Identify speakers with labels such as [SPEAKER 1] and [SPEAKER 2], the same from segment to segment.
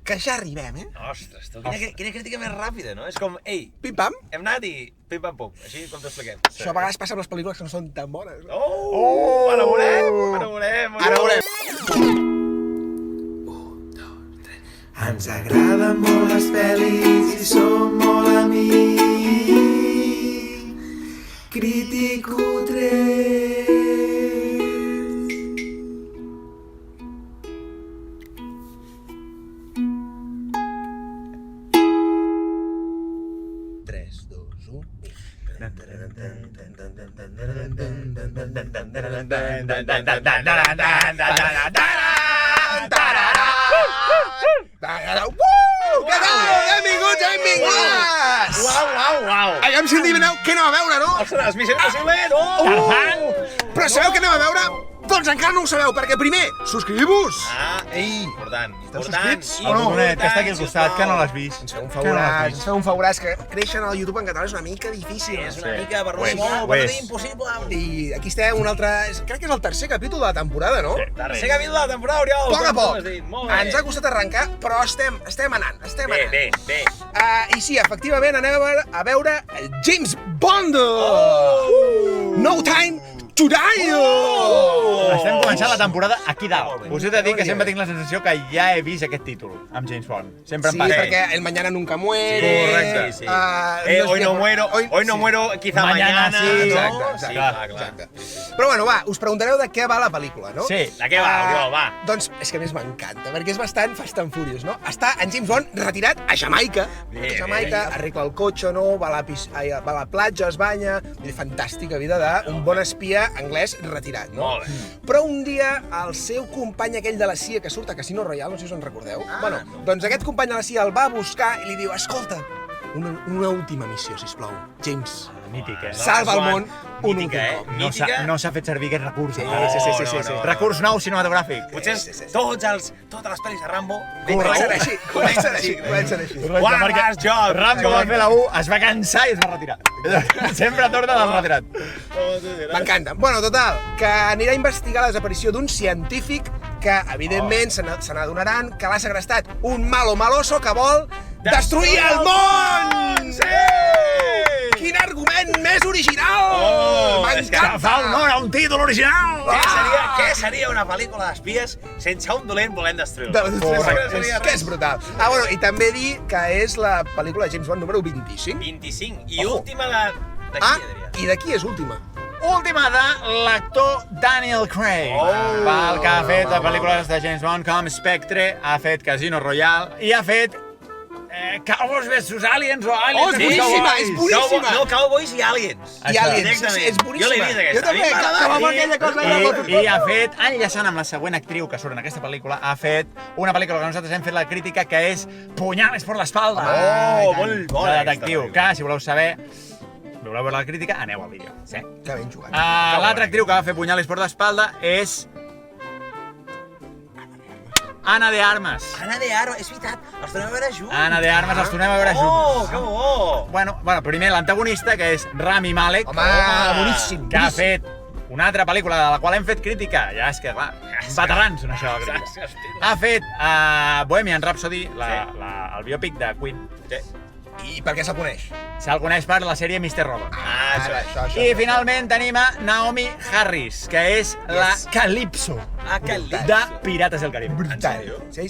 [SPEAKER 1] que ja arribem,
[SPEAKER 2] Ostres, quina crítica més ràpida, no? És com, ei,
[SPEAKER 1] Pim-pam.
[SPEAKER 2] hem anat i pim-pam-pum, així com t'ho expliquem.
[SPEAKER 1] Això a vegades passa amb les pel·lícules que no són tan bones.
[SPEAKER 2] Ara veurem.
[SPEAKER 1] Ara veurem.
[SPEAKER 3] Ens agraden molt les pel·lis i som molt amics. Critico 3.
[SPEAKER 1] Benvinguts!
[SPEAKER 2] Uau!
[SPEAKER 1] Aviam si en divineu què anem a veure, no?
[SPEAKER 2] Ostres, Missió Impossible, no?
[SPEAKER 1] Però sabeu què anem a veure? Doncs encara no ho sabeu, perquè primer, subscriviu-vos!
[SPEAKER 2] Ei, important.
[SPEAKER 1] subscrits?
[SPEAKER 2] I
[SPEAKER 1] O no?
[SPEAKER 4] Bonet, que està aquí al costat, que no l'has vist.
[SPEAKER 1] Ens feu un favoràs, que créixer al YouTube en català és una mica difícil.
[SPEAKER 2] és una mica per no
[SPEAKER 4] Ho
[SPEAKER 2] dir
[SPEAKER 4] és,
[SPEAKER 2] molt,
[SPEAKER 4] ho
[SPEAKER 2] per no
[SPEAKER 4] és.
[SPEAKER 2] dir impossible.
[SPEAKER 1] I aquí estem, un altre... Crec que és el tercer capítol de la temporada, no?
[SPEAKER 2] Tercer capítol de la temporada, Oriol.
[SPEAKER 1] A poc a
[SPEAKER 2] com
[SPEAKER 1] poc.
[SPEAKER 2] has dit. Molt bé.
[SPEAKER 1] Ens ha costat arrencar, però estem anant.
[SPEAKER 2] Bé.
[SPEAKER 1] I sí, efectivament, anem a veure James Bond! No Time to Die!
[SPEAKER 4] Estem començant la temporada aquí dalt.
[SPEAKER 2] Molt bé.
[SPEAKER 4] Us he de dir que sempre tinc la sensació que ja he vist aquest títol amb James Bond. Sempre em
[SPEAKER 1] Sí,
[SPEAKER 4] passa.
[SPEAKER 1] perquè El Mañana Nunca Muere...
[SPEAKER 2] Correcte, sí. Hoy no muero, quizá mañana.
[SPEAKER 4] Sí,
[SPEAKER 1] exacte,
[SPEAKER 2] no?
[SPEAKER 1] exacte,
[SPEAKER 2] Sí,
[SPEAKER 1] clar.
[SPEAKER 2] clar.
[SPEAKER 1] Però bueno, va, us preguntareu de què va la pel·lícula, no?
[SPEAKER 4] Sí.
[SPEAKER 2] De què va, Oriol, va?
[SPEAKER 1] Doncs és que a més m'encanta, perquè és bastant Fast and Furious, no? Està en James Bond retirat a Jamaica.
[SPEAKER 2] Bé,
[SPEAKER 1] Arregla el cotxe, no? Va a la platja, es banya... Vull dir, fantàstica vida d'un bon espia anglès retirat, no?
[SPEAKER 2] Molt bé.
[SPEAKER 1] Però un dia el seu company aquell de la CIA que surt a Casino Royale, no sé si us en recordeu, doncs aquest company de la CIA el va buscar i li diu, escolta, una última missió, sisplau, James.
[SPEAKER 4] Mític, eh?
[SPEAKER 1] Salva el món un
[SPEAKER 2] Mítica,
[SPEAKER 1] últim cop.
[SPEAKER 2] Mítica.
[SPEAKER 4] No s'ha fet servir aquest recurs.
[SPEAKER 1] Sí,
[SPEAKER 4] encara.
[SPEAKER 1] sí.
[SPEAKER 2] No.
[SPEAKER 4] Recurs nou cinematogràfic.
[SPEAKER 2] Potser
[SPEAKER 1] Sí.
[SPEAKER 2] totes les pel·lis de Rambo
[SPEAKER 1] Comencen així, comencen així.
[SPEAKER 2] One last job.
[SPEAKER 4] Rambo va fer la 1, es va cansar i es va retirar. Sempre torna del retirat.
[SPEAKER 1] M'encanta. Bueno, total, que anirà a investigar la desaparició d'un científic que, evidentment, se n'adonaran que l'ha segrestat un malo maloso que vol destruir el món!
[SPEAKER 2] Sí!
[SPEAKER 1] Quin argument més original!
[SPEAKER 2] és que
[SPEAKER 1] M'encanta!
[SPEAKER 4] Fa honor a un títol original!
[SPEAKER 2] Què seria una pel·lícula d'espies sense un dolent volent destruir-lo?
[SPEAKER 1] Que és brutal. Bueno, i també dir que és la pel·lícula de James Bond número 25.
[SPEAKER 2] 25. I
[SPEAKER 1] Ojo.
[SPEAKER 2] última de qui, diria?
[SPEAKER 1] I d'aquí és última.
[SPEAKER 4] Última de l'actor Daniel Craig. El que ha fet pel·lícules de James Bond com Spectre, ha fet Casino Royale i ha fet Cowboys vs Aliens o Aliens
[SPEAKER 1] és
[SPEAKER 4] vs
[SPEAKER 1] boníssima,
[SPEAKER 4] Cowboys.
[SPEAKER 1] és boníssima.
[SPEAKER 2] No, Cowboys i Aliens.
[SPEAKER 1] I Aliens,
[SPEAKER 2] Directament.
[SPEAKER 1] és boníssima.
[SPEAKER 2] Jo l'he vist, aquesta.
[SPEAKER 1] Jo també, que va amb aquella cosa
[SPEAKER 4] I ha fet, enllaçant amb la següent actriu que surt en aquesta pel·lícula, ha fet una pel·lícula que nosaltres hem fet la crítica, que és Punyales por la espalda.
[SPEAKER 2] Molt bona
[SPEAKER 4] de
[SPEAKER 2] aquesta
[SPEAKER 4] detectiu,
[SPEAKER 2] pel·lícula.
[SPEAKER 4] que si voleu saber, voleu veure la crítica, aneu al vídeo. Sí.
[SPEAKER 1] Que ben jugat.
[SPEAKER 4] L'altra actriu que va fer Punyales por la espalda és Ana de Armas.
[SPEAKER 2] Ana de Armas, és veritat, els tornem a veure junts.
[SPEAKER 4] Ana de Armas, els tornem a veure junts.
[SPEAKER 2] Que bo!
[SPEAKER 4] Bueno, primer l'antagonista, que és Rami Malek,
[SPEAKER 1] Home, boníssim.
[SPEAKER 4] que ha fet una altra pel·lícula de la qual hem fet crítica. Ja és que, clar, veterans en això de la crítica. Ha fet Bohemian Rhapsody, el biòpic de Queen.
[SPEAKER 1] I per què se'l coneix?
[SPEAKER 4] Se'l coneix per la sèrie Mr. Robot.
[SPEAKER 1] Això.
[SPEAKER 4] I finalment tenim a Naomi Harris, que és la Calypso de Pirates del Caribe.
[SPEAKER 1] Brutal. Sí.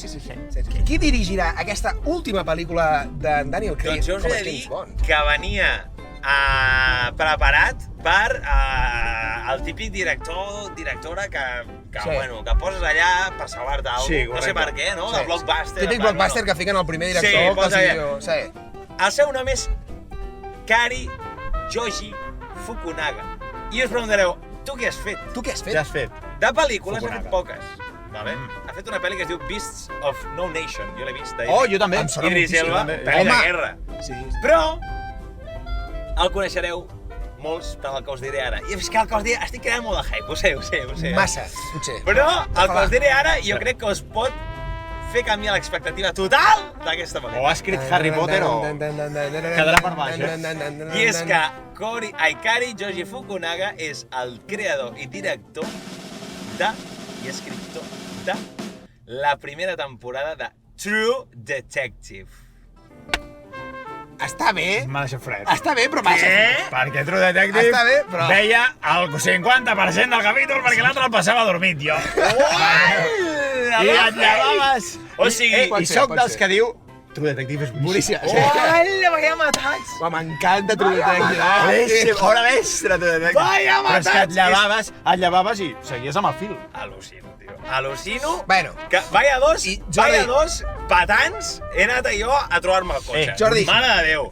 [SPEAKER 1] Qui dirigirà aquesta última pel·lícula de Daniel Craig
[SPEAKER 2] Doncs jo us
[SPEAKER 1] com
[SPEAKER 2] he
[SPEAKER 1] a
[SPEAKER 2] de dir
[SPEAKER 1] James Bond?
[SPEAKER 2] que venia preparat per el típic directora que poses allà per salvar-te alguna cosa.
[SPEAKER 4] Sí,
[SPEAKER 2] No sé per què, no?
[SPEAKER 1] Sí.
[SPEAKER 2] El blockbuster.
[SPEAKER 1] Típic blockbuster que fiquen el primer director.
[SPEAKER 2] Sí,
[SPEAKER 1] que
[SPEAKER 2] posa
[SPEAKER 1] els
[SPEAKER 2] allà.
[SPEAKER 1] diu, sí.
[SPEAKER 2] El seu nom és Kari Joji Fukunaga. I us preguntareu, tu què has fet?
[SPEAKER 1] Tu què has fet?
[SPEAKER 4] Ja has fet.
[SPEAKER 2] De pel·lícules ha
[SPEAKER 4] Fukunaga.
[SPEAKER 2] fet poques. Vale? Ha fet una pel·li que es diu Beasts of No Nation. Jo l'he vist.
[SPEAKER 4] Oh, jo també.
[SPEAKER 1] Em sona
[SPEAKER 2] Idris
[SPEAKER 1] moltíssim.
[SPEAKER 2] Elba,
[SPEAKER 4] també.
[SPEAKER 2] pel·li de
[SPEAKER 1] Home.
[SPEAKER 2] guerra.
[SPEAKER 1] Sí.
[SPEAKER 2] Però el coneixereu molts per el que us diré ara. I és que el que us diré, estic creant molt de hype, ho sé.
[SPEAKER 1] Massa, potser.
[SPEAKER 2] Però el que us diré ara jo crec que us pot fer canviar l'expectativa total d'aquesta
[SPEAKER 4] O
[SPEAKER 2] pel·lícula.
[SPEAKER 4] ha escrit Harry Potter o quedarà per baix,
[SPEAKER 2] I és que Kari Joji Fukunaga és el creador i director i escriptor de la primera temporada de True Detective.
[SPEAKER 1] Està bé.
[SPEAKER 4] M'ha deixat fred.
[SPEAKER 1] Està bé, però massa.
[SPEAKER 4] Perquè True Detective
[SPEAKER 1] Està bé, però-
[SPEAKER 4] veia el 50% del capítol perquè l'altre el passava dormit, jo. I et llevaves.
[SPEAKER 2] O sigui,
[SPEAKER 1] pot
[SPEAKER 4] I
[SPEAKER 1] ser,
[SPEAKER 4] sóc
[SPEAKER 1] pot
[SPEAKER 4] dels
[SPEAKER 1] ser.
[SPEAKER 4] que diu True Detective és boníssim.
[SPEAKER 1] Boníssim.
[SPEAKER 2] Hola, vaya matats!
[SPEAKER 1] Home, m'encanta True Detective.
[SPEAKER 4] Boníssim, obra mestra, True Detective.
[SPEAKER 2] Vaya
[SPEAKER 4] Però és que
[SPEAKER 2] matats!
[SPEAKER 4] et llevaves i seguies amb el fil.
[SPEAKER 2] Al·lucino, tio. Al·lucino.
[SPEAKER 1] Bueno.
[SPEAKER 2] Que vaya dos
[SPEAKER 1] Jordi.
[SPEAKER 2] patans he anat jo a trobar-me el cotxe.
[SPEAKER 1] Jordi.
[SPEAKER 2] Mare de Déu.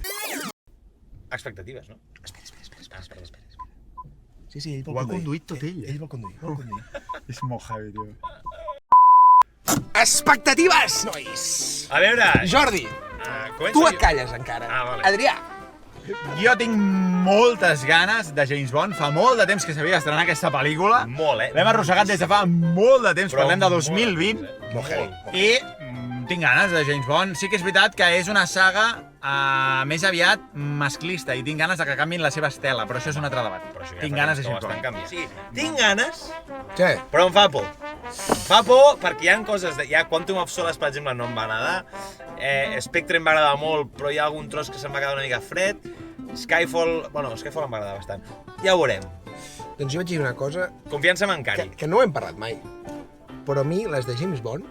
[SPEAKER 2] Expectatives, no?
[SPEAKER 1] Espera. Sí, ell vol
[SPEAKER 4] Ho ha
[SPEAKER 1] conduir.
[SPEAKER 4] conduït tot ell.
[SPEAKER 1] Ell vol conduir.
[SPEAKER 4] És molt heavy, tio.
[SPEAKER 1] Expectatives, nois!
[SPEAKER 2] A veure...
[SPEAKER 1] Jordi,
[SPEAKER 2] començo
[SPEAKER 1] tu
[SPEAKER 2] jo.
[SPEAKER 1] et calles encara.
[SPEAKER 2] Vale.
[SPEAKER 1] Adrià,
[SPEAKER 4] Jo tinc moltes ganes de James Bond. Fa molt de temps que s'havia d'estrenar aquesta pel·lícula.
[SPEAKER 2] Molt,
[SPEAKER 4] L'hem arrossegat des de fa molt de temps,
[SPEAKER 2] Però
[SPEAKER 4] parlem de
[SPEAKER 2] molt,
[SPEAKER 4] 2020.
[SPEAKER 1] molt heavy.
[SPEAKER 4] I tinc ganes de James Bond. Sí que és veritat que és una saga més aviat masclista i tinc ganes de que canviïn la seva estela, però això és un altre debat.
[SPEAKER 2] Però això ja
[SPEAKER 4] Tinc
[SPEAKER 2] fa
[SPEAKER 4] ganes
[SPEAKER 2] temps
[SPEAKER 4] de
[SPEAKER 2] que ho
[SPEAKER 4] James
[SPEAKER 2] estan
[SPEAKER 4] Bond.
[SPEAKER 2] canviant. Sí, tinc ganes,
[SPEAKER 1] Sí.
[SPEAKER 2] però em fa por. Fa por perquè hi ha coses... Hi ha Quantum of Solace, per exemple, no em va agradar. Spectre em va agradar molt, però hi ha algun tros que se'm va quedar una mica fred. Skyfall... Bueno, Skyfall em va agradar bastant. Ja ho veurem.
[SPEAKER 1] Doncs jo vaig dir una cosa
[SPEAKER 2] Confiança en Cari.
[SPEAKER 1] que no ho hem parlat mai, però a mi les de James Bond...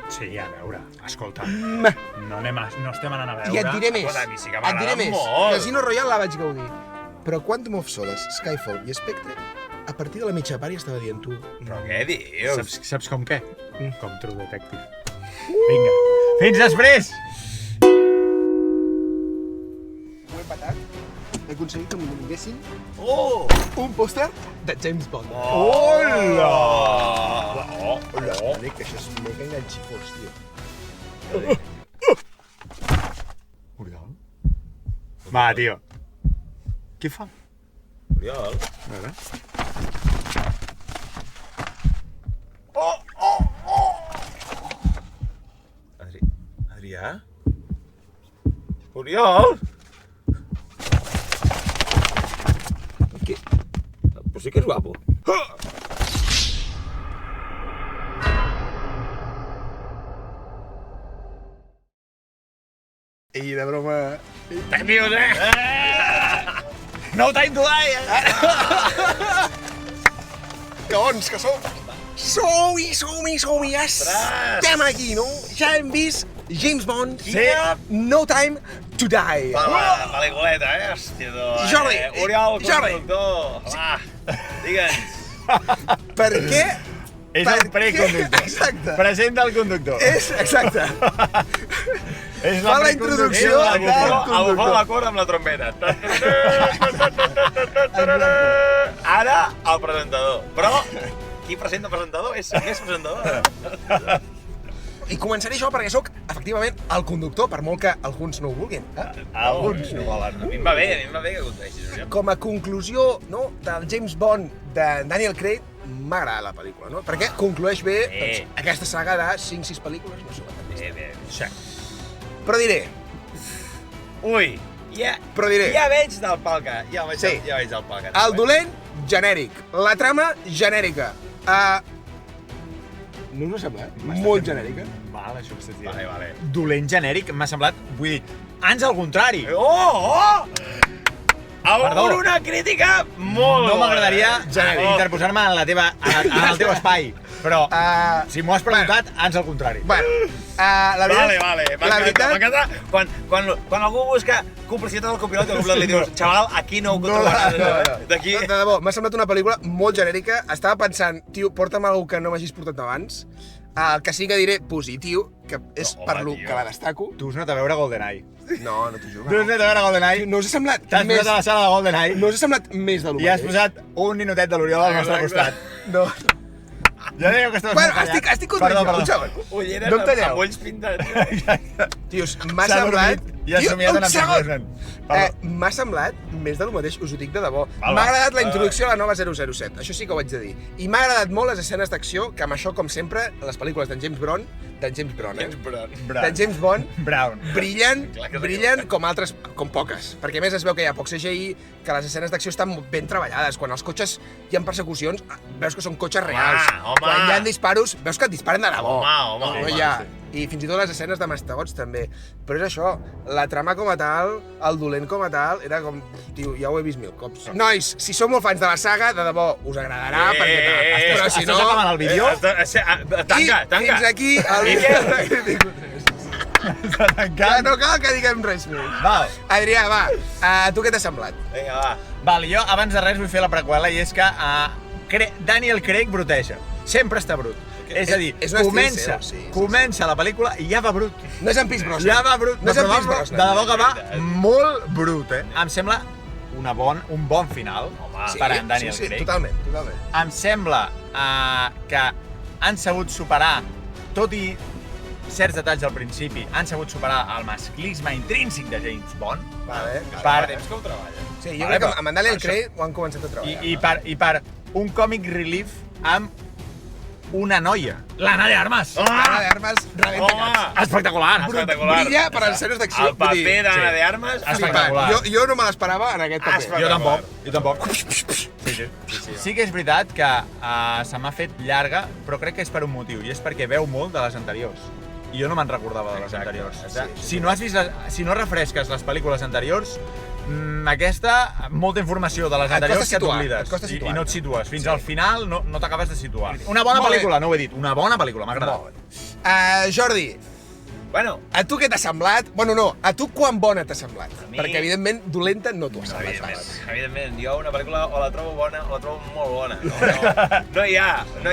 [SPEAKER 4] Sí, a veure, escolta,
[SPEAKER 1] meh.
[SPEAKER 4] no estem anant a veure.
[SPEAKER 1] I et diré més.
[SPEAKER 2] Escolta, a mi sí que
[SPEAKER 1] Et diré
[SPEAKER 2] m'agrada
[SPEAKER 1] més.
[SPEAKER 2] molt.
[SPEAKER 1] Casino Royale la vaig gaudir. Però Quantum of Solace, Skyfall i Spectre, a partir de la mitja part ja estava dient tu...
[SPEAKER 2] Però què dius?
[SPEAKER 4] Saps com què? Com True Detective. Vinga, fins després!
[SPEAKER 1] Ho he patat. He aconseguit que m'hi donessin
[SPEAKER 2] Oh!
[SPEAKER 1] un pòster de James Bond.
[SPEAKER 2] Hola!
[SPEAKER 1] Hola, que això és mega enganxifós, tio.
[SPEAKER 4] Oriol? Va, tio. Què fa?
[SPEAKER 2] Oriol?
[SPEAKER 4] A veure.
[SPEAKER 2] Adrià? Oriol? Què? Però sí que és guapo.
[SPEAKER 1] I de broma...
[SPEAKER 2] T'envios,
[SPEAKER 4] No time to die!
[SPEAKER 1] Caons que som! Som-hi! Estem aquí, no? Ja hem vist James Bond.
[SPEAKER 2] Sí.
[SPEAKER 1] No Time to Die.
[SPEAKER 2] La pel·lículeta, hòstia, tu.
[SPEAKER 1] Jordi,
[SPEAKER 2] Oriol,
[SPEAKER 1] Jordi.
[SPEAKER 2] conductor. Va, digue'ns.
[SPEAKER 1] Per què?
[SPEAKER 4] És
[SPEAKER 1] Per
[SPEAKER 4] el preconductor.
[SPEAKER 1] què? Exacte.
[SPEAKER 4] Presenta el conductor.
[SPEAKER 1] És, exacte.
[SPEAKER 4] És
[SPEAKER 1] Fa la introducció
[SPEAKER 4] del
[SPEAKER 1] del
[SPEAKER 4] conductor.
[SPEAKER 2] El fa la cor amb la trompeta. Ara, el presentador. Però, qui presenta el presentador? És presentador.
[SPEAKER 1] I començaré jo perquè sóc, efectivament, el conductor, per molt que alguns no ho vulguin.
[SPEAKER 4] Alguns no volen.
[SPEAKER 2] A mi em va bé que condueixis, Oriol.
[SPEAKER 1] Com a conclusió, no, del James Bond de Daniel Craig, m'ha agradat la pel·lícula, no? Perquè conclueix bé doncs, aquesta saga de 5-6 pel·lícules, no sé quantes més.
[SPEAKER 2] Bé.
[SPEAKER 4] Sí.
[SPEAKER 1] Però diré,
[SPEAKER 2] Ui, ja veig del palca. Ja veig del palca.
[SPEAKER 1] el dolent, genèric. La trama, genèrica. No us sembla, molt genèrica.
[SPEAKER 4] Val, això que estàs dient.
[SPEAKER 2] Vale.
[SPEAKER 4] Dolent genèric, m'ha semblat, vull dir, ans al contrari.
[SPEAKER 2] Oh!
[SPEAKER 4] Perdó.
[SPEAKER 2] Una crítica molt
[SPEAKER 4] No m'agradaria
[SPEAKER 2] genèric.
[SPEAKER 4] interposar-me en el teu espai, però si m'ho has preguntat, ans al contrari.
[SPEAKER 1] Bueno, la veritat...
[SPEAKER 2] Vale.
[SPEAKER 1] La veritat...
[SPEAKER 2] M'encanta quan algú busca complicitat al copilot, el copilot li dius, xaval, aquí no ho trobaràs. D'aquí...
[SPEAKER 1] De debò, m'ha semblat una pel·lícula molt genèrica. Estava pensant, tio, porta'm algú que no m'hagis portat abans. El que sí que diré positiu, que és
[SPEAKER 2] Home,
[SPEAKER 1] per lo
[SPEAKER 2] tio.
[SPEAKER 1] que la destaco.
[SPEAKER 4] Tu has anat a veure GoldenEye.
[SPEAKER 1] No t'ho juro.
[SPEAKER 4] Tu has anat a veure GoldenEye.
[SPEAKER 1] No us ha semblat
[SPEAKER 4] T'has
[SPEAKER 1] més...
[SPEAKER 4] posat a la sala de GoldenEye
[SPEAKER 1] No us ha semblat més de lo
[SPEAKER 4] i has
[SPEAKER 1] mateix?
[SPEAKER 4] posat un ninotet de l'Oriol al nostre costat.
[SPEAKER 1] No.
[SPEAKER 4] Ja dèieu que estaves
[SPEAKER 1] Bueno,
[SPEAKER 4] molt callat.
[SPEAKER 1] estic content jo, un
[SPEAKER 4] Perdó.
[SPEAKER 1] segon.
[SPEAKER 2] Ulleres
[SPEAKER 1] No em talleu.
[SPEAKER 2] amb ulls pintats.
[SPEAKER 1] Tios, m'ha
[SPEAKER 4] S'ha
[SPEAKER 1] semblat...
[SPEAKER 4] dormit. I assumiat
[SPEAKER 1] un
[SPEAKER 4] en
[SPEAKER 1] segon!
[SPEAKER 4] Perdó.
[SPEAKER 1] M'ha semblat més de lo mateix, us ho dic de debò.
[SPEAKER 4] Val,
[SPEAKER 1] M'ha
[SPEAKER 4] va.
[SPEAKER 1] agradat la introducció a la nova 007, això sí que ho haig de dir. I m'ha agradat molt les escenes d'acció, que amb això, com sempre, les pel·lícules d'en James Bond, d'en James Bond,
[SPEAKER 4] Brown.
[SPEAKER 1] brillen com poques. Perquè a més es veu que hi ha poc CGI, que les escenes d'acció estan ben treballades. Quan els cotxes hi ha persecucions, veus que són cotxes reals.
[SPEAKER 2] home.
[SPEAKER 1] Quan hi ha disparos, veus que et disparen de debò.
[SPEAKER 2] Home,
[SPEAKER 1] No hi ha. I fins i tot les escenes de mastegots també. Però és això, la trama com a tal, el dolent com a tal, era com... Tio, ja ho he vist 1000 cops. Nois, si sou molt fans de la saga, de debò, us agradarà, perquè tal. Però si no...
[SPEAKER 4] Estàs acabant el vídeo?
[SPEAKER 2] Tanca.
[SPEAKER 1] I fins aquí el vídeo. Ja no cal que diguem res més.
[SPEAKER 4] Val.
[SPEAKER 1] Adrià, va, tu què t'ha semblat?
[SPEAKER 2] Vinga, va.
[SPEAKER 4] Val, jo abans de res vull fer la preqüela i és que Daniel Craig bruteja. Sempre està brut. És a dir,
[SPEAKER 1] és un estil seu, sí.
[SPEAKER 4] comença la pel·lícula i ja va brut.
[SPEAKER 1] No és en Pierce Brosnan.
[SPEAKER 4] Ja va brut.
[SPEAKER 1] No és en Pierce
[SPEAKER 4] De
[SPEAKER 1] Brosnan.
[SPEAKER 4] debò que va molt brut, Em sembla un bon final per a en Daniel Craig.
[SPEAKER 1] Totalment.
[SPEAKER 4] Em sembla que han sabut superar, tot i certs detalls al principi, han sabut superar el masclisme intrínsec de James Bond.
[SPEAKER 1] Vale.
[SPEAKER 2] Fa temps que ho treballa.
[SPEAKER 1] Sí, jo crec que amb en Daniel Craig ho han començat a treballar.
[SPEAKER 4] I per un comic relief amb una noia, l'Anna de Armas.
[SPEAKER 1] Ana de Armas rebenta caps.
[SPEAKER 4] Espectacular.
[SPEAKER 1] Brilla per a les escenes d'acció.
[SPEAKER 2] El paper d'Anna de Armas,
[SPEAKER 4] Espectacular.
[SPEAKER 1] Jo no me l'esperava en aquest paper.
[SPEAKER 4] Jo tampoc. Sí que és veritat que se m'ha fet llarga, però crec que és per un motiu, i és perquè veu molt de les anteriors. I jo no me'n recordava de les anteriors. Si no refresques les pel·lícules anteriors, aquesta, molta informació de les anteriors que t'oblides i no et situes. Fins al final no t'acabes de situar. Una bona pel·lícula, no ho he dit, una bona pel·lícula, m'ha agradat.
[SPEAKER 1] Jordi,
[SPEAKER 2] Bueno,
[SPEAKER 1] a tu què t'ha semblat? Bueno, no, a tu quan bona t'ha semblat?
[SPEAKER 2] mi-
[SPEAKER 1] Perquè, evidentment, dolenta no t'ho ha semblat.
[SPEAKER 2] evidentment, jo una pel·lícula o la trobo bona o la trobo molt bona. No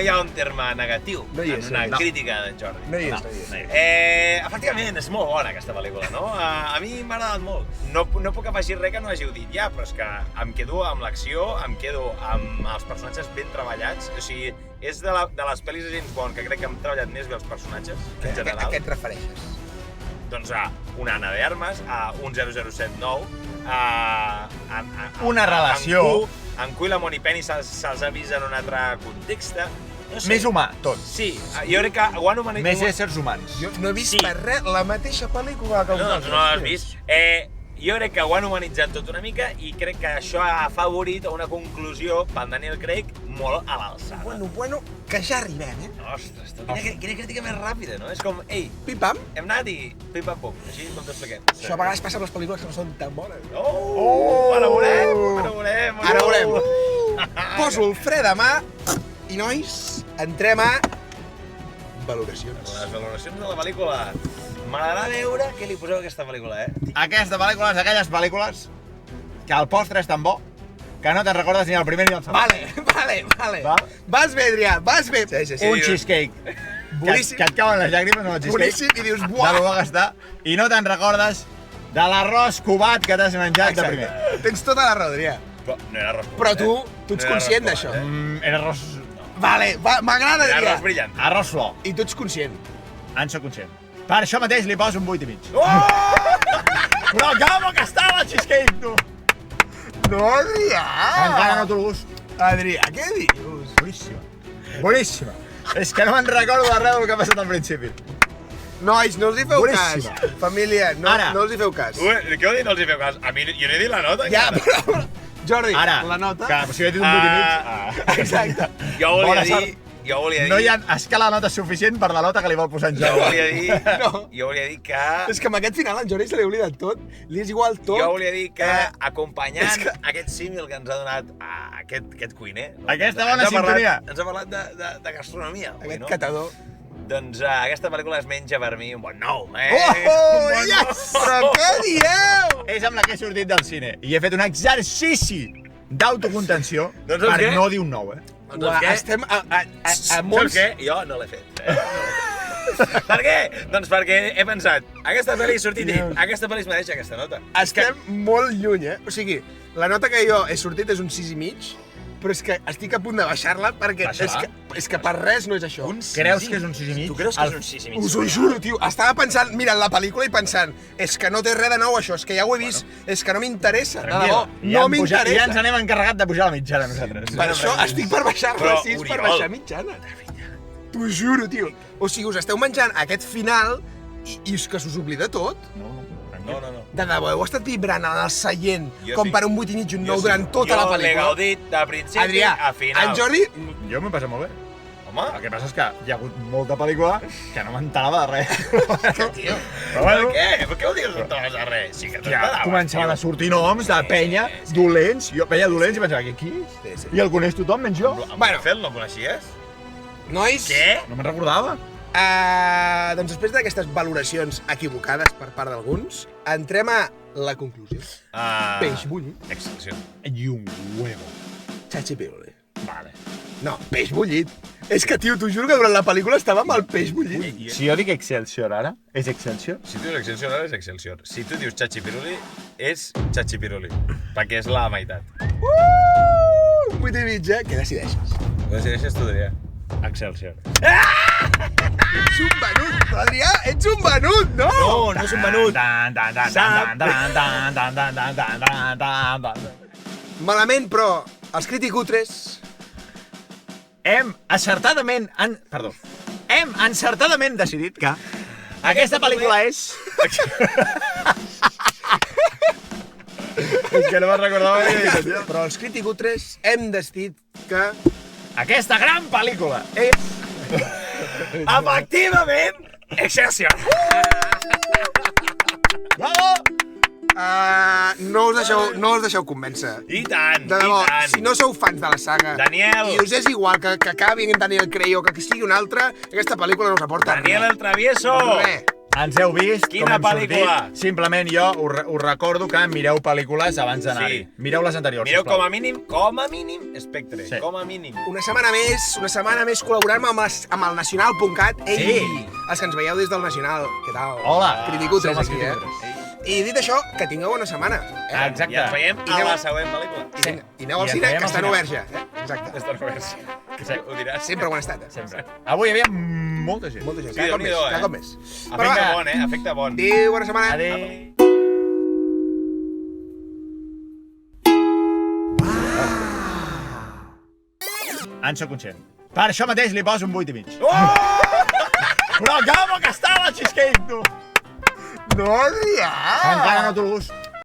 [SPEAKER 2] hi ha un terme negatiu
[SPEAKER 1] No hi és,
[SPEAKER 2] en una
[SPEAKER 1] no.
[SPEAKER 2] crítica d'en Jordi.
[SPEAKER 1] No hi és, no hi és.
[SPEAKER 2] Efectivament, és molt bona aquesta pel·lícula, no? A mi m'ha agradat molt. No puc afegir res que no hàgiu dit ja, però és que em quedo amb l'acció, em quedo amb els personatges ben treballats. O sigui, és de les pel·lis de James Bond que crec que hem treballat més bé els personatges, en general.
[SPEAKER 1] A què et refereixes?
[SPEAKER 2] Doncs a una Anna de Armas, a un 007 nou, a
[SPEAKER 4] Una relació.
[SPEAKER 2] En cui la Moni Penny se'ls ha vist en un altre context. No sé.
[SPEAKER 4] Més humà, tot.
[SPEAKER 2] Sí, jo crec que ho han humanitzat.
[SPEAKER 4] Més éssers humans.
[SPEAKER 1] Jo no he vist
[SPEAKER 2] Sí.
[SPEAKER 1] per res la mateixa pel·lícula que
[SPEAKER 2] No,
[SPEAKER 1] vosaltres.
[SPEAKER 2] no l'has vist. Jo crec que ho han humanitzat tot una mica i crec que això ha afavorit una conclusió pel Daniel Craig molt a l'alçada.
[SPEAKER 1] Bueno, que ja arribem,
[SPEAKER 2] Ostres, quina crítica més ràpida, no? És com, ei,
[SPEAKER 1] Pim-pam.
[SPEAKER 2] hem anat i pim-pam-pum, així com t'expliquem.
[SPEAKER 1] Això a vegades passa amb les pel·lícules que no són tan bones.
[SPEAKER 2] Ara veurem.
[SPEAKER 1] Ara veurem. Poso el fre de mà i, nois, entrem a valoracions.
[SPEAKER 2] Les valoracions de la pel·lícula. M'agradarà veure què li poseu a aquesta pel·lícula,
[SPEAKER 4] Aquesta pel·lícula és d'aquelles pel·lícules que el postre és tan bo que no te'n recordes ni el primer ni el segon.
[SPEAKER 1] Vale.
[SPEAKER 4] Va.
[SPEAKER 1] Vas bé, Adrià, vas bé. Sí.
[SPEAKER 4] Un cheesecake.
[SPEAKER 1] Boníssim.
[SPEAKER 4] Que et cauen les llàgrimes amb el cheesecake.
[SPEAKER 1] Boníssim, i dius,
[SPEAKER 4] De
[SPEAKER 1] buah.
[SPEAKER 4] lo bo que està. I no te'n recordes de l'arròs cubat que t'has menjat de primer.
[SPEAKER 1] Tens tota la raó, Adrià.
[SPEAKER 2] Però no era arròs
[SPEAKER 1] Però
[SPEAKER 2] cubat,
[SPEAKER 1] tu ets
[SPEAKER 2] No era
[SPEAKER 1] conscient
[SPEAKER 2] arròs
[SPEAKER 1] d'això.
[SPEAKER 2] cubat,
[SPEAKER 4] Era arròs...
[SPEAKER 1] Vale, m'agrada,
[SPEAKER 2] Era
[SPEAKER 1] Adrià.
[SPEAKER 2] arròs brillant.
[SPEAKER 4] Arròs flor.
[SPEAKER 1] I tu ets conscient.
[SPEAKER 4] En soc conscient. Per això mateix li poso un 8,5.
[SPEAKER 2] Oh!
[SPEAKER 4] Però que bo que estava el cheesecake, tu!
[SPEAKER 1] No, Adrià!
[SPEAKER 4] Encara no té el gust.
[SPEAKER 1] Adrià, què dius?
[SPEAKER 4] Boníssima. Boníssima. És que no me'n recordo de res del que ha passat al principi.
[SPEAKER 1] Nois, no els hi feu
[SPEAKER 4] Boníssima.
[SPEAKER 1] cas. Família, no
[SPEAKER 4] Ara.
[SPEAKER 1] els hi feu cas.
[SPEAKER 2] Ui, què vol dir no els hi feu cas? A mi jo no he dit la nota
[SPEAKER 1] Ja,
[SPEAKER 2] encara.
[SPEAKER 1] però... Jordi,
[SPEAKER 4] Ara,
[SPEAKER 1] la nota...
[SPEAKER 4] que si he dit un 8,5...
[SPEAKER 1] Exacte.
[SPEAKER 2] Jo volia
[SPEAKER 4] Bona
[SPEAKER 2] dir... Jo volia dir...
[SPEAKER 4] No hi ha escala nota suficient per la nota que li vol posar en
[SPEAKER 2] Jo
[SPEAKER 4] joc.
[SPEAKER 2] volia dir...
[SPEAKER 1] No.
[SPEAKER 2] Jo volia dir que...
[SPEAKER 1] És que amb aquest final en Jordi se li ha oblidat tot. Li és igual tot.
[SPEAKER 2] Jo volia dir que, acompanyant
[SPEAKER 1] és que-
[SPEAKER 2] aquest símil que ens ha donat aquest cuiner...
[SPEAKER 4] Aquesta bona sintonia.
[SPEAKER 2] Ens ha parlat de gastronomia, avui,
[SPEAKER 1] Aquest
[SPEAKER 2] no?
[SPEAKER 1] catador.
[SPEAKER 2] Doncs aquesta pel·lícula es menja per mi un bon 9,
[SPEAKER 1] Oh, yes! Però què dieu?
[SPEAKER 4] És amb la que he sortit del cine. I he fet un exercici d'autocontenció
[SPEAKER 2] Doncs saps
[SPEAKER 4] per
[SPEAKER 2] què?
[SPEAKER 4] no dir un 9,
[SPEAKER 2] Doncs saps què?
[SPEAKER 1] Estem a
[SPEAKER 2] Saps
[SPEAKER 1] molts...
[SPEAKER 2] què? Jo no l'he fet. Per què? Doncs perquè he pensat, aquesta pel·li ha sortit i aquesta pel·li es mereix aquesta nota.
[SPEAKER 1] Estem molt lluny, O sigui, la nota que jo he sortit és un 6,5, però és que estic a punt de baixar-la perquè és que per res no és això.
[SPEAKER 4] Creus que és un 6,5?
[SPEAKER 2] Tu creus que és un 6,5?
[SPEAKER 1] Us ho juro, tio. Estava pensant, mirant la pel·lícula i pensant, és que no té res de nou això, és que ja ho he vist, és que no m'interessa, de debò, no m'interessa.
[SPEAKER 4] Ja ens n'hem encarregat de pujar la mitjana nosaltres.
[SPEAKER 1] Per això estic per baixar-la,
[SPEAKER 2] Però,
[SPEAKER 1] sí, és per
[SPEAKER 2] Oriol.
[SPEAKER 1] baixar mitjana. T'ho juro, tio. O sigui, us esteu menjant aquest final i és que s'us oblida tot.
[SPEAKER 2] No.
[SPEAKER 1] De debò, heu estat vibrant en el seient
[SPEAKER 2] Jo
[SPEAKER 1] com
[SPEAKER 2] sí.
[SPEAKER 1] per un 8 i mig, un 9 durant tota la
[SPEAKER 2] Jo l'he
[SPEAKER 1] pel·lícula.
[SPEAKER 2] gaudit de principi
[SPEAKER 1] Adrià,
[SPEAKER 2] a final.
[SPEAKER 1] en Jordi,
[SPEAKER 4] Jo m'ho he passat molt bé.
[SPEAKER 2] Home,
[SPEAKER 4] El que passa és que hi ha hagut molta pel·lícula que no m'enterava de res.
[SPEAKER 1] tio,
[SPEAKER 4] Però bueno,
[SPEAKER 2] per què ho dius no t'agrada de res? Sí que
[SPEAKER 4] ja
[SPEAKER 2] t'agradaves,
[SPEAKER 4] començaven a
[SPEAKER 2] tio.
[SPEAKER 4] sortir noms de penya dolents. Jo veia dolents i pensava, qui és?
[SPEAKER 1] Sí, sí.
[SPEAKER 4] I el coneix tothom, menys jo.
[SPEAKER 2] Amb
[SPEAKER 1] Bueno.
[SPEAKER 2] Blofeld no el coneixies?
[SPEAKER 1] nois,
[SPEAKER 2] Què?
[SPEAKER 4] No me'n recordava.
[SPEAKER 1] doncs després d'aquestes valoracions equivocades per part d'alguns, entrem a la conclusió. Peix bullit,
[SPEAKER 2] Excelsior.
[SPEAKER 4] I un huevo.
[SPEAKER 1] Chachi Piruli.
[SPEAKER 4] Vale.
[SPEAKER 1] No, peix bullit. És que, tio, t'ho juro que durant la pel·lícula estava amb el peix bullit.
[SPEAKER 4] Si jo dic Excelsior ara, és Excelsior?
[SPEAKER 2] Si tu dius Excelsior, ara és Excelsior. Si tu dius Chachipiruli, és Chachipiruli. Perquè és la meitat.
[SPEAKER 1] Un 8 i mig, eh? Què decideixes?
[SPEAKER 2] Ho decideixes tu, Adrià.
[SPEAKER 4] Excelsior.
[SPEAKER 1] Ets un venut, Adrià, ets un venut, no?
[SPEAKER 2] No és un menut.
[SPEAKER 1] Malament, però els criticutres...
[SPEAKER 4] Hem encertadament decidit que aquesta pel·lícula és... És que no me'n recordava ni
[SPEAKER 1] Però els criticutres hem decidit que...
[SPEAKER 4] Aquesta gran pel·lícula és...
[SPEAKER 2] Efectivament, Excelsior.
[SPEAKER 4] Bravo!
[SPEAKER 1] No us deixeu convèncer.
[SPEAKER 2] I tant,
[SPEAKER 1] De debò,
[SPEAKER 2] i tant.
[SPEAKER 1] si no sou fans de la saga
[SPEAKER 2] Daniel.
[SPEAKER 1] i us és igual que acabi en Daniel Craig o que sigui un altre, aquesta pel·lícula no us aporta
[SPEAKER 2] Daniel el Travieso.
[SPEAKER 1] res.
[SPEAKER 4] Ens heu vist
[SPEAKER 2] Quina
[SPEAKER 4] com hem
[SPEAKER 2] pel·lícula?
[SPEAKER 4] sortit. Simplement jo us recordo que mireu pel·lícules abans d'anar-hi.
[SPEAKER 2] Sí.
[SPEAKER 4] Mireu les anteriors,
[SPEAKER 2] Mireu
[SPEAKER 4] sisplau.
[SPEAKER 2] com a mínim, Espectre.
[SPEAKER 4] Sí.
[SPEAKER 2] Com a mínim.
[SPEAKER 1] Una setmana més col·laborant amb el Nacional.cat. Ei,
[SPEAKER 4] Sí.
[SPEAKER 1] els que ens veieu des del Nacional, què tal?
[SPEAKER 4] Hola.
[SPEAKER 1] Criticutres
[SPEAKER 4] Som els
[SPEAKER 1] aquí,
[SPEAKER 4] criticutres.
[SPEAKER 1] I dit això, que tingueu bona setmana.
[SPEAKER 4] Exacte.
[SPEAKER 2] I ens veiem
[SPEAKER 1] I
[SPEAKER 2] a
[SPEAKER 1] aneu-
[SPEAKER 2] la següent pel·lícula.
[SPEAKER 1] I aneu al
[SPEAKER 4] I ens
[SPEAKER 1] cine,
[SPEAKER 4] veiem
[SPEAKER 1] que
[SPEAKER 4] al
[SPEAKER 1] estan
[SPEAKER 4] cine.
[SPEAKER 1] oberts ja. Exacte.
[SPEAKER 2] Estan oberts.
[SPEAKER 4] Sí.
[SPEAKER 2] Ho diràs.
[SPEAKER 1] Sempre ho han estat.
[SPEAKER 4] Sempre. Avui hi havia molta gent.
[SPEAKER 1] Molta gent.
[SPEAKER 2] Sí,
[SPEAKER 1] Cada cop més.
[SPEAKER 2] Déu-n'hi-do,
[SPEAKER 1] Cada cop més. Però
[SPEAKER 2] Efecte
[SPEAKER 1] va,
[SPEAKER 2] bon, Efecte bon.
[SPEAKER 1] adéu, bona setmana.
[SPEAKER 4] Adéu. En sóc conscient. Per això mateix li poso un 8 i mig. Però com que està la cheesecake, tu?
[SPEAKER 1] No, Adrià!
[SPEAKER 4] Encara no té el gust.